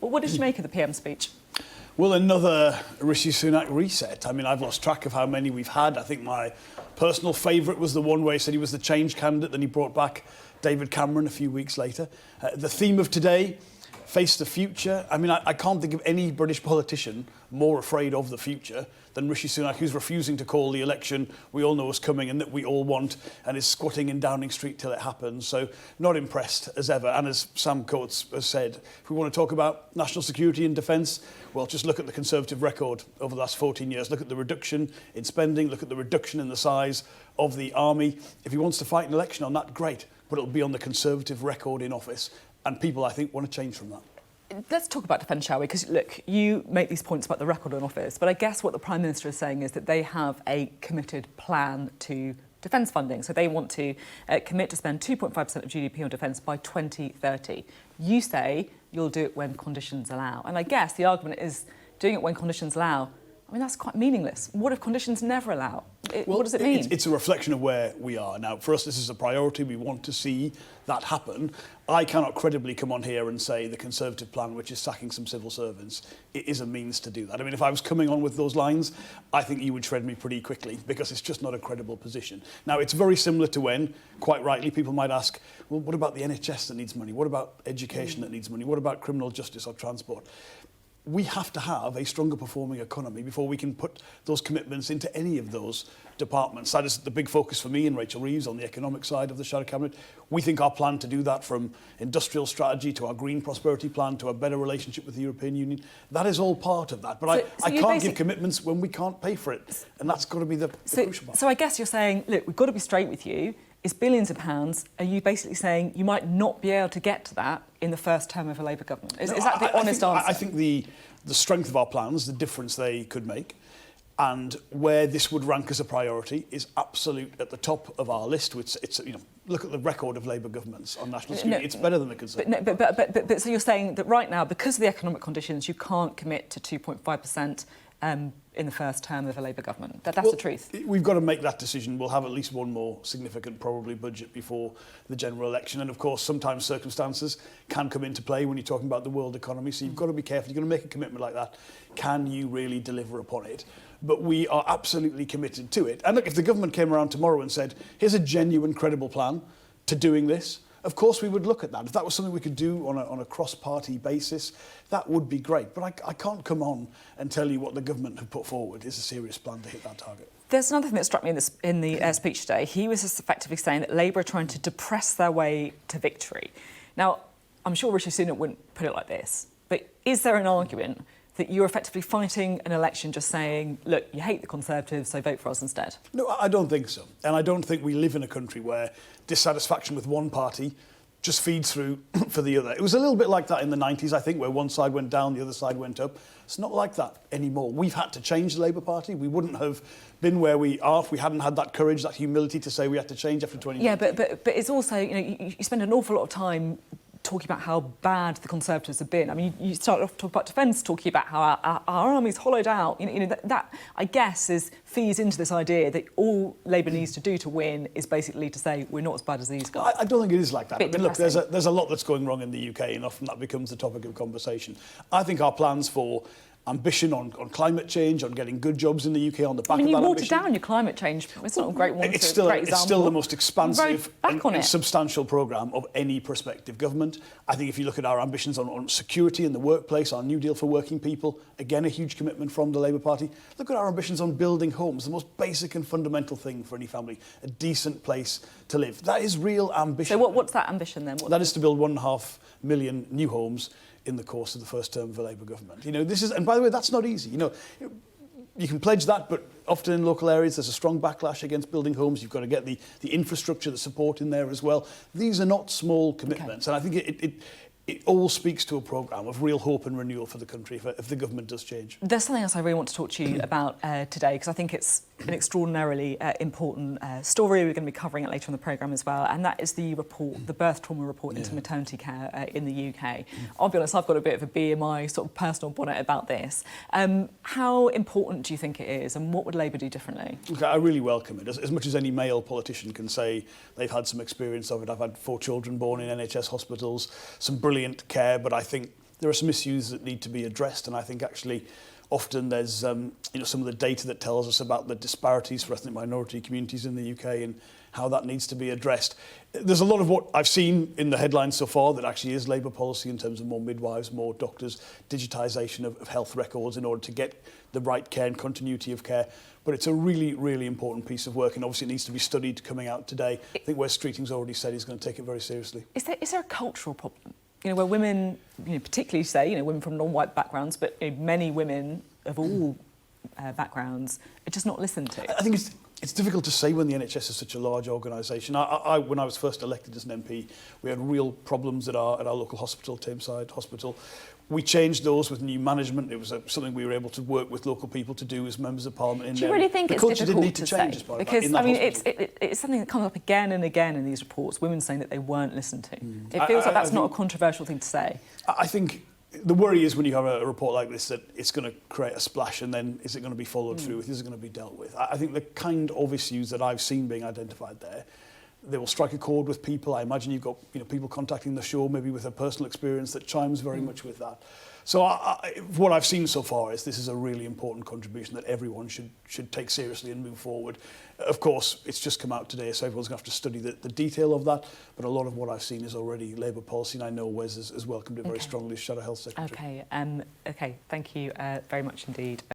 Well, what did you make of the PM speech? Well, another Rishi Sunak reset. I mean, I've lost track of how many we've had. I think my personal favourite was the one where he said he was the change candidate, then he brought back David Cameron a few weeks later. The theme of today, face the future. I mean, I can't think of any British politician more afraid of the future than Rishi Sunak, who's refusing to call the election we all know is coming and that we all want, and is squatting in Downing Street till it happens. So not impressed as ever. And as Sam Coates has said, if we want to talk about national security and defence, well, just look at the Conservative record over the last 14 years. Look at the reduction in spending, look at the reduction in the size of the army. If he wants to fight an election on that, great, but it'll be on the Conservative record in office. And people, I think, want to change from that. Let's talk about defence, shall we? Because, look, you make these points about the record in office, but I guess what the Prime Minister is saying is that they have a committed plan to defence funding. So they want to commit to spend 2.5% of GDP on defence by 2030. You say you'll do it when conditions allow. And I guess the argument is doing it when conditions allow. I mean, that's quite meaningless. What if conditions never allow? What does it mean? It's a reflection of where we are. Now, for us, this is a priority. We want to see that happen. I cannot credibly come on here and say the Conservative plan, which is sacking some civil servants, it is a means to do that. I mean, if I was coming on with those lines, I think you would shred me pretty quickly, because it's just not a credible position. Now, it's very similar to when, quite rightly, people might ask, well, what about the NHS that needs money? What about education that needs money? What about criminal justice or transport? We have to have a stronger performing economy before we can put those commitments into any of those departments. That is the big focus for me and Rachel Reeves on the economic side of the Shadow Cabinet. We think our plan to do that, from industrial strategy to our green prosperity plan to a better relationship with the European Union, that is all part of that. But I can't give commitments when we can't pay for it. And that's got to be the crucial part. So I guess you're saying, look, we've got to be straight with you. It's billions of pounds. Are you basically saying you might not be able to get to that in the first term of a Labour government? Is that the honest answer? I think the strength of our plans, the difference they could make, and where this would rank as a priority is absolute at the top of our list. It's look at the record of Labour governments on national security. It's better than the Conservative. But so you're saying that right now, because of the economic conditions, you can't commit to 2.5% in the first term of a Labour government. That's the truth. We've got to make that decision. We'll have at least one more significant, probably, budget before the general election. And, of course, sometimes circumstances can come into play when you're talking about the world economy. So you've got to be careful. You're going to make a commitment like that. Can you really deliver upon it? But we are absolutely committed to it. And look, if the government came around tomorrow and said, here's a genuine, credible plan to doing this, of course we would look at that. If that was something we could do on a cross-party basis, that would be great. But I can't come on and tell you what the government have put forward is a serious plan to hit that target. There's another thing that struck me in the speech today. He was just effectively saying that Labour are trying to depress their way to victory. Now, I'm sure Rishi Sunak wouldn't put it like this, but is there an argument that you're effectively fighting an election just saying, look, you hate the Conservatives, so vote for us instead? No, I don't think so. And I don't think we live in a country where dissatisfaction with one party just feeds through for the other. It was a little bit like that in the 90s, I think, where one side went down, the other side went up. It's not like that anymore. We've had to change the Labour Party. We wouldn't have been where we are if we hadn't had that courage, that humility to say we had to change after 20 years. Yeah, but it's also, you spend an awful lot of time talking about how bad the Conservatives have been. I mean, you start off talking about defence, talking about how our army's hollowed out. That I guess feeds into this idea that all Labour needs to do to win is basically to say we're not as bad as these guys. I don't think it is like that. I mean, look, there's a lot that's going wrong in the UK, and often that becomes the topic of conversation. I think our plans for ambition on climate change, on getting good jobs in the UK on the back of that ambition. You watered down your climate change. It's not a great one. It's still the most expansive and substantial programme of any prospective government. I think if you look at our ambitions on security in the workplace, our New Deal for working people, again, a huge commitment from the Labour Party. Look at our ambitions on building homes, the most basic and fundamental thing for any family, a decent place to live. That is real ambition. So what's that ambition then? That is to build 1.5 million new homes in the course of the first term of a Labour government. This is, and by the way, that's not easy. You can pledge that, but often in local areas there's a strong backlash against building homes. You've got to get the infrastructure, the support in there as well. These are not small commitments, and I think it all speaks to a programme of real hope and renewal for the country if the government does change. There's something else I really want to talk to you about today, because I think it's an extraordinarily important story. We're going to be covering it later in the programme as well, and that is the report, the birth trauma report into maternity care in the UK. I'll be honest, I've got a bit of a bee in my sort of personal bonnet about this. How important do you think it is, and what would Labour do differently? Okay, I really welcome it. As much as any male politician can say they've had some experience of it. I've had 4 children born in NHS hospitals, some brilliant care, but I think there are some issues that need to be addressed, and I think actually often there's some of the data that tells us about the disparities for ethnic minority communities in the UK and how that needs to be addressed. There's a lot of what I've seen in the headlines so far that actually is Labour policy in terms of more midwives, more doctors, digitisation of health records in order to get the right care and continuity of care. But it's a really, really important piece of work, and obviously it needs to be studied coming out today. I think Wes Streeting's already said he's going to take it very seriously. Is there a cultural problem? Where women, particularly say, women from non-white backgrounds, but many women of all backgrounds are just not listened to? I think it's difficult to say when the NHS is such a large organisation. When I was first elected as an MP, we had real problems at our local hospital, Tameside Hospital. We changed those with new management. It was something we were able to work with local people to do as members of Parliament. In do you really think it's difficult to say? Because it's something that comes up again and again in these reports. Women saying that they weren't listened to. It feels like that's not a controversial thing to say. I think the worry is when you have a report like this that it's going to create a splash, and then is it going to be followed through with? Is it going to be dealt with? I think the kind of issues that I've seen being identified there, they will strike a chord with people. I imagine you've got people contacting the show maybe with a personal experience that chimes very much with that. So what I've seen so far is this is a really important contribution that everyone should take seriously and move forward. Of course, it's just come out today, so everyone's going to have to study the detail of that. But a lot of what I've seen is already Labour policy, and I know Wes has welcomed it very strongly as Shadow Health Secretary. Okay, thank you very much indeed.